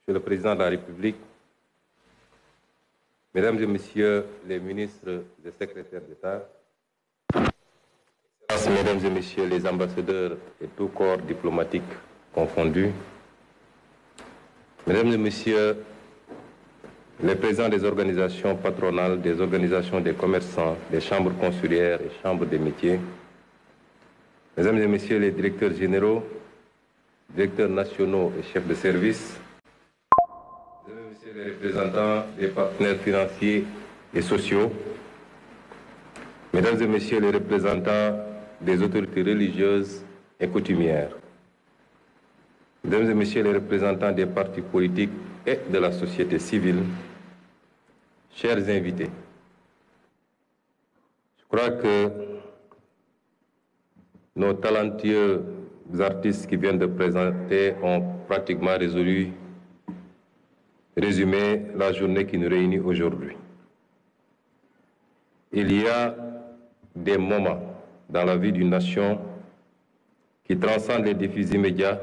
Monsieur le Président de la République, Mesdames et Messieurs les ministres et secrétaires d'État, Mesdames et Messieurs les ambassadeurs et tout corps diplomatique confondus, Mesdames et Messieurs les présidents des organisations patronales, des organisations des commerçants, des chambres consulaires et chambres des métiers, Mesdames et Messieurs les directeurs généraux, directeurs nationaux et chefs de service, Mesdames et Messieurs les représentants des partenaires financiers et sociaux, Mesdames et Messieurs les représentants des autorités religieuses et coutumières, Mesdames et Messieurs les représentants des partis politiques et de la société civile, chers invités, je crois que nos talentueux artistes qui viennent de présenter ont pratiquement résumé la journée qui nous réunit aujourd'hui. Il y a des moments dans la vie d'une nation qui transcendent les défis immédiats,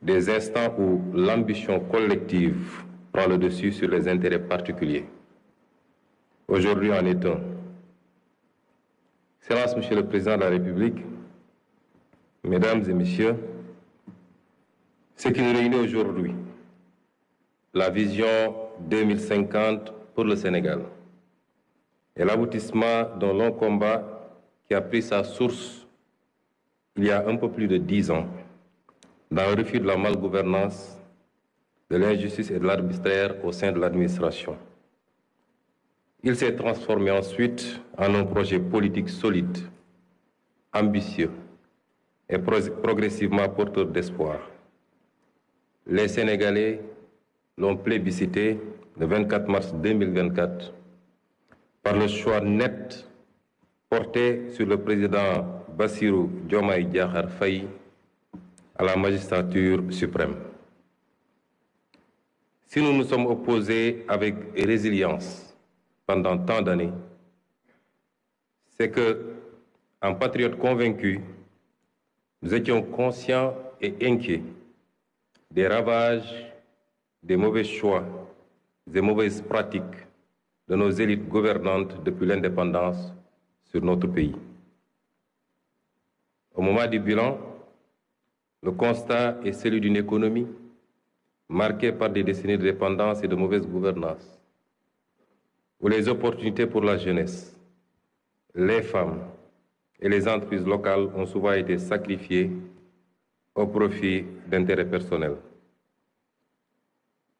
des instants où l'ambition collective prend le dessus sur les intérêts particuliers. Aujourd'hui en est un. Excellence, Monsieur le Président de la République, Mesdames et Messieurs, ce qui nous réunit aujourd'hui, la vision 2050 pour le Sénégal, est l'aboutissement d'un long combat qui a pris sa source il y a un peu plus de 10 ans, dans le refus de la malgouvernance, de l'injustice et de l'arbitraire au sein de l'administration. Il s'est transformé ensuite en un projet politique solide, ambitieux et progressivement porteur d'espoir. Les Sénégalais l'ont plébiscité le 24 mars 2024 par le choix net porté sur le président Bassirou Diomaye Diakhar Faye à la magistrature suprême. Si nous nous sommes opposés avec résilience pendant tant d'années, c'est que, en patriotes convaincus, nous étions conscients et inquiets des ravages, des mauvais choix, des mauvaises pratiques de nos élites gouvernantes depuis l'indépendance sur notre pays. Au moment du bilan, le constat est celui d'une économie marquée par des décennies de dépendance et de mauvaise gouvernance, où les opportunités pour la jeunesse, les femmes et les entreprises locales ont souvent été sacrifiées au profit d'intérêts personnels.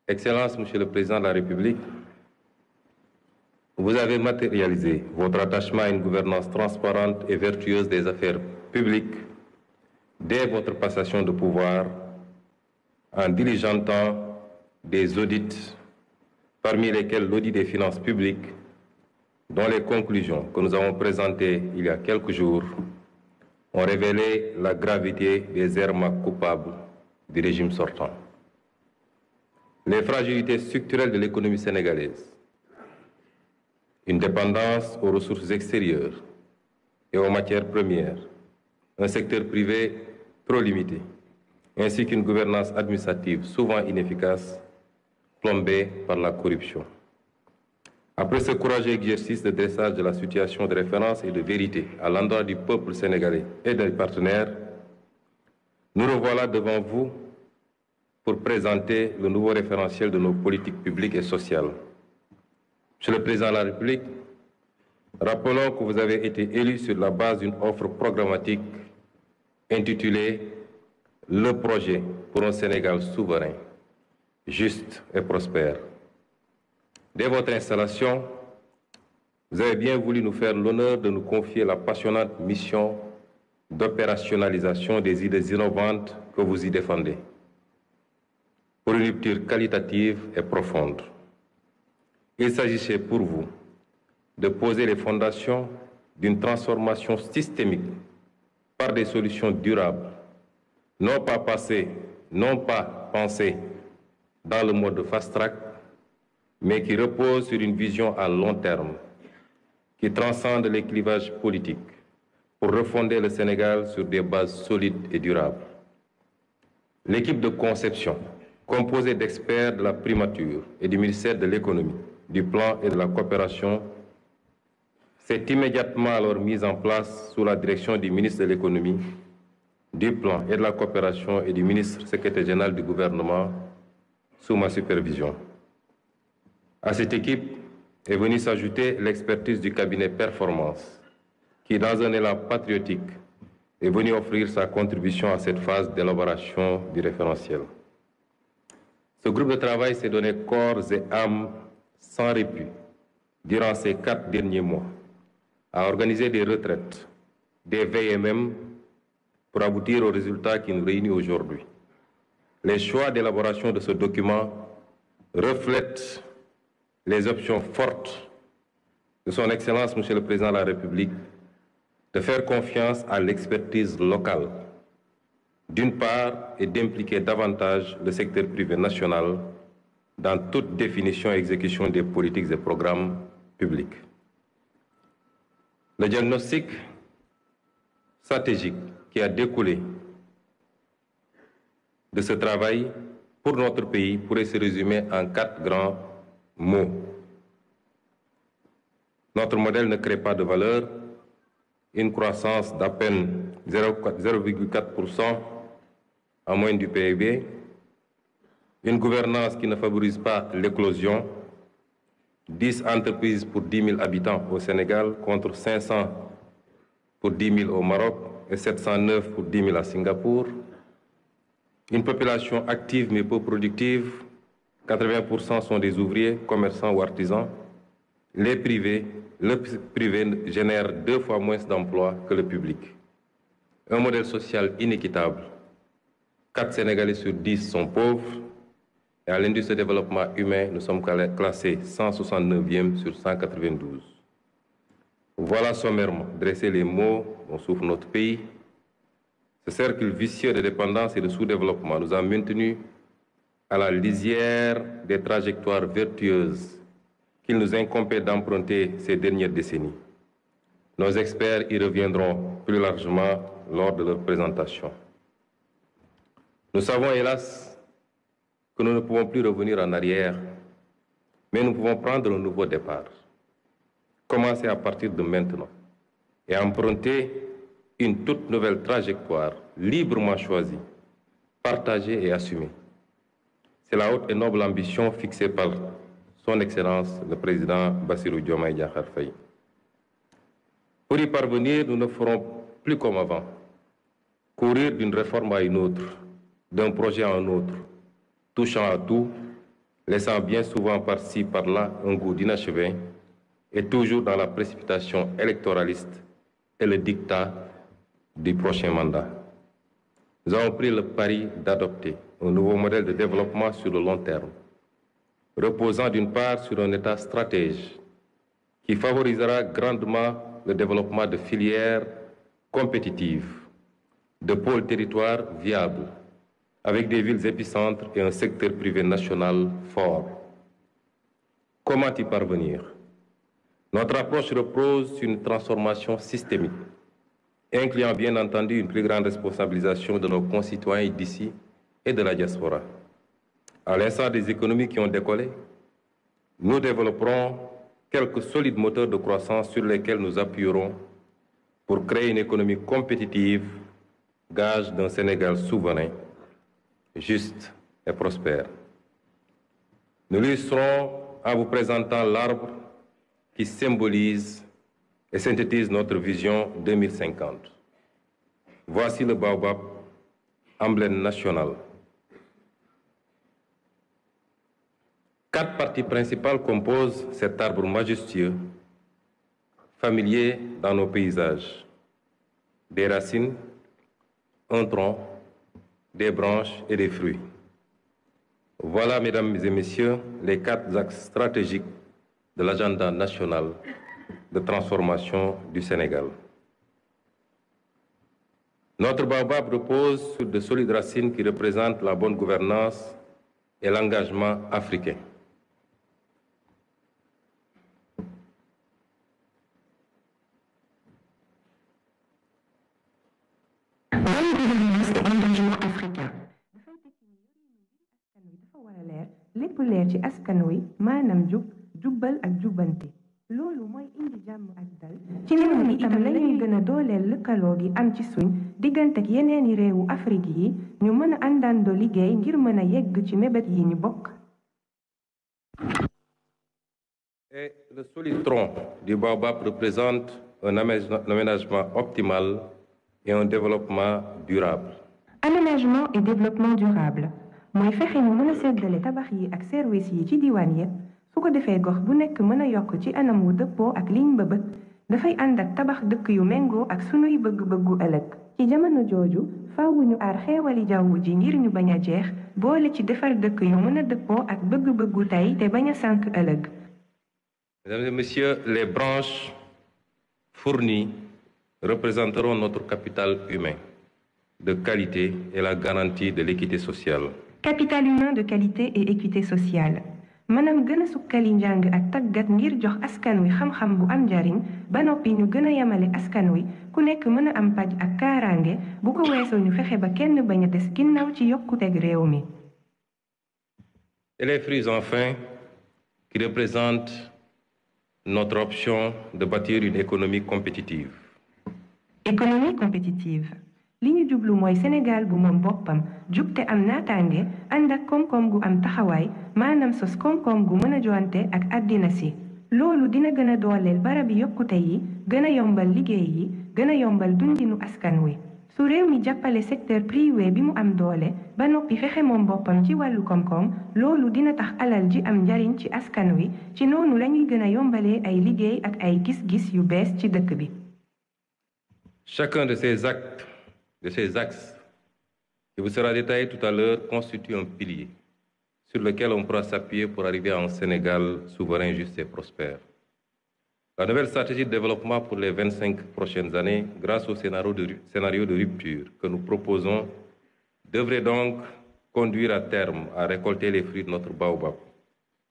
Excellence, Monsieur le Président de la République, vous avez matérialisé votre attachement à une gouvernance transparente et vertueuse des affaires publiques dès votre passation de pouvoir en diligentant des audits, parmi lesquels l'audit des finances publiques, dont les conclusions que nous avons présentées il y a quelques jours ont révélé la gravité des errements coupables du régime sortant. Les fragilités structurelles de l'économie sénégalaise, une dépendance aux ressources extérieures et aux matières premières, un secteur privé trop limité, ainsi qu'une gouvernance administrative souvent inefficace, plombée par la corruption. Après ce courageux exercice de dressage de la situation de référence et de vérité à l'endroit du peuple sénégalais et des partenaires, nous revoilà devant vous pour présenter le nouveau référentiel de nos politiques publiques et sociales. Monsieur le Président de la République, rappelons que vous avez été élu sur la base d'une offre programmatique intitulée « Le projet pour un Sénégal souverain, juste et prospère ». Dès votre installation, vous avez bien voulu nous faire l'honneur de nous confier la passionnante mission d'opérationnalisation des idées innovantes que vous y défendez, pour une rupture qualitative et profonde. Il s'agissait pour vous de poser les fondations d'une transformation systémique par des solutions durables, non pas pensées dans le mode fast-track, mais qui repose sur une vision à long terme, qui transcende les clivages politiques pour refonder le Sénégal sur des bases solides et durables. L'équipe de conception composé d'experts de la primature et du ministère de l'économie, du plan et de la coopération, s'est immédiatement alors mise en place sous la direction du ministre de l'économie, du plan et de la coopération et du ministre secrétaire général du gouvernement sous ma supervision. À cette équipe est venue s'ajouter l'expertise du cabinet Performance, qui, dans un élan patriotique, est venu offrir sa contribution à cette phase d'élaboration du référentiel. Ce groupe de travail s'est donné corps et âme sans répit durant ces 4 derniers mois à organiser des retraites, des veilles et même pour aboutir aux résultats qui nous réunissent aujourd'hui. Les choix d'élaboration de ce document reflètent les options fortes de son Excellence, Monsieur le Président de la République, de faire confiance à l'expertise locale, d'une part, et d'impliquer davantage le secteur privé national dans toute définition et exécution des politiques et programmes publics. Le diagnostic stratégique qui a découlé de ce travail pour notre pays pourrait se résumer en 4 grands mots. Notre modèle ne crée pas de valeur, une croissance d'à peine 0,4% en moyenne du PIB, une gouvernance qui ne favorise pas l'éclosion, 10 entreprises pour 10 000 habitants au Sénégal contre 500 pour 10 000 au Maroc et 709 pour 10 000 à Singapour, une population active mais peu productive, 80% sont des ouvriers, commerçants ou artisans, le privé génère 2 fois moins d'emplois que le public. Un modèle social inéquitable. 4 Sénégalais sur 10 sont pauvres. Et à l'indice de développement humain, nous sommes classés 169e sur 192. Voilà sommairement dressé les mots dont souffre notre pays. Ce cercle vicieux de dépendance et de sous-développement nous a maintenus à la lisière des trajectoires vertueuses qu'il nous incombait d'emprunter ces dernières décennies. Nos experts y reviendront plus largement lors de leur présentation. Nous savons, hélas, que nous ne pouvons plus revenir en arrière, mais nous pouvons prendre un nouveau départ. Commencer à partir de maintenant et emprunter une toute nouvelle trajectoire librement choisie, partagée et assumée. C'est la haute et noble ambition fixée par Son Excellence le Président Bassirou Diomaye Diakhar Faye. Pour y parvenir, nous ne ferons plus comme avant, courir d'une réforme à une autre, d'un projet à un autre, touchant à tout, laissant bien souvent par-ci, par-là un goût d'inachevé, et toujours dans la précipitation électoraliste et le diktat du prochain mandat. Nous avons pris le pari d'adopter un nouveau modèle de développement sur le long terme, reposant d'une part sur un État stratège qui favorisera grandement le développement de filières compétitives, de pôles territoires viables, avec des villes épicentres et un secteur privé national fort. Comment y parvenir? Notre approche repose sur une transformation systémique, incluant bien entendu une plus grande responsabilisation de nos concitoyens d'ici et de la diaspora. À l'instar des économies qui ont décollé, nous développerons quelques solides moteurs de croissance sur lesquels nous appuierons pour créer une économie compétitive, gage d'un Sénégal souverain, juste et prospère. Nous l'illustrons en vous présentant l'arbre qui symbolise et synthétise notre vision 2050. Voici le baobab, emblème national. 4 parties principales composent cet arbre majestueux, familier dans nos paysages. Des racines, un tronc, des branches et des fruits. Voilà, mesdames et messieurs, les 4 axes stratégiques de l'agenda national de transformation du Sénégal. Notre baobab repose sur de solides racines qui représentent la bonne gouvernance et l'engagement africain. Bonne gouvernance et engagement africain. lépp leer ci askan wi maanaam jub jubbal ak jubbanti loolu mooy indi jàmm ak dal ci noonu itam lañuy gën a dooleel lëkkaloo gi am ci suñ diggante ak yeneeni réewu Afrique yi ñu mën a àndandoo liggéey ngir mën a yegg ci mébét yi ñu bokk. Et le solide tronc du baobab représente un aménagement optimal et un développement durable. Aménagement et développement durable mooy fexe ñu mën a séddale tabax yi ak service yi ci diwaan yépp su ko defee gox bu nekk mën a yokk ci anam wu dëppoo ak liñ bëbët dafay ànd ak tabax dëkk yu méngoo ak sunuy bëgg-bëggu ëllëg ci jamono jooju faawu ñu aar xeewali jaww ji ngir ñu bañ a jeex boole ci defar dëkk yu mën a dëppoo ak bëgg-bëggu tey te bañ a sànk ëllëg. Mesdames et messieurs, les branches fournies représenteront notre capital humain de qualité et la garantie de l'équité sociale. Capital humain de qualité et équité sociale. maanaam gën a sukkali njàng ak tàggat ngir jox askan wi xam-xam bu am njariñ ba noppi ñu gën a yemale askan wi ku nekk mën a am paj ak kaaraange bu ko weesoo ñu fexe ba kenn bañ a des ginnaaw ci yokkuteg réew mi. Et les fruits enfin qui représentent notre option de bâtir une économie compétitive. Économie compétitive. li ñu jublu mooy Sénégal bu moom boppam jub te am naataange ànd ak koom-koom gu am taxawaay maanaam sos koom-koom gu mën a joante ak àddina si loolu dina gën a dooleel barabi yokkute yi gën a yombal liggéey yi gën a yombal dundinu askan wi su réew mi jàppale secteur privé bi mu am doole ba noppi fexe moom boppam ci wàllu koom-koom loolu dina tax alal ji am njariñ ci askan wi ci noonu lañuy gën a yombalee ay liggéey ak ay gis-gis yu bees ci dëkk bi. Chacun de ces axes qui vous sera détaillé tout à l'heure constitue un pilier sur lequel on pourra s'appuyer pour arriver à un Sénégal souverain, juste et prospère. La nouvelle stratégie de développement pour les 25 prochaines années, grâce au scénario de rupture que nous proposons, devrait donc conduire à terme à récolter les fruits de notre baobab.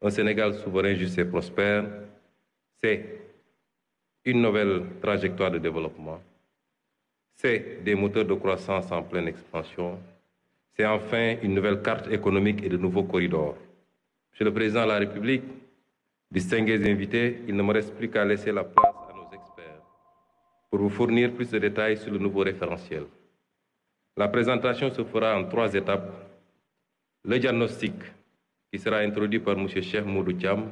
Un Sénégal souverain, juste et prospère, c'est une nouvelle trajectoire de développement. C'est des moteurs de croissance en pleine expansion. C'est enfin une nouvelle carte économique et de nouveaux corridors. Monsieur le Président de la République, distingués invités, il ne me reste plus qu'à laisser la place à nos experts pour vous fournir plus de détails sur le nouveau référentiel. La présentation se fera en 3 étapes. Le diagnostic, qui sera introduit par M. Cheikh Moudou Thiam,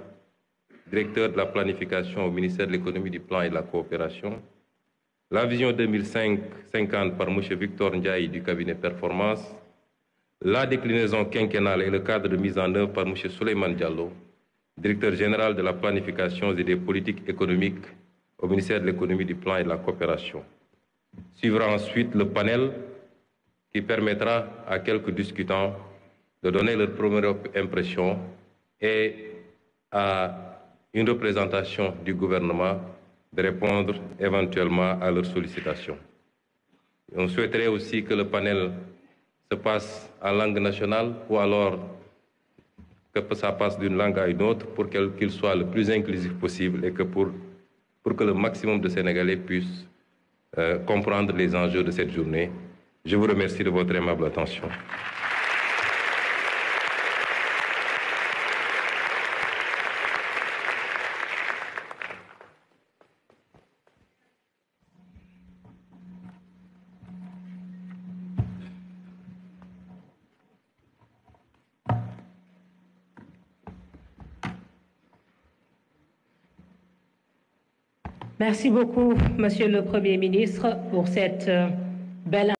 directeur de la planification au ministère de l'économie, du plan et de la coopération. La vision 2050 par M. Victor Ndiaye du cabinet Performance, la déclinaison quinquennale et le cadre de mise en œuvre par M. Souleymane Diallo, directeur général de la planification et des politiques économiques au ministère de l'économie, du plan et de la coopération. Suivra ensuite le panel qui permettra à quelques discutants de donner leur première impression et à une représentation du gouvernement de répondre éventuellement à leurs sollicitations. On souhaiterait aussi que le panel se passe en langue nationale ou alors que ça passe d'une langue à une autre pour qu'il soit le plus inclusif possible et que pour que le maximum de Sénégalais puissent comprendre les enjeux de cette journée. Je vous remercie de votre aimable attention. Merci beaucoup, Monsieur le Premier ministre, pour cette belle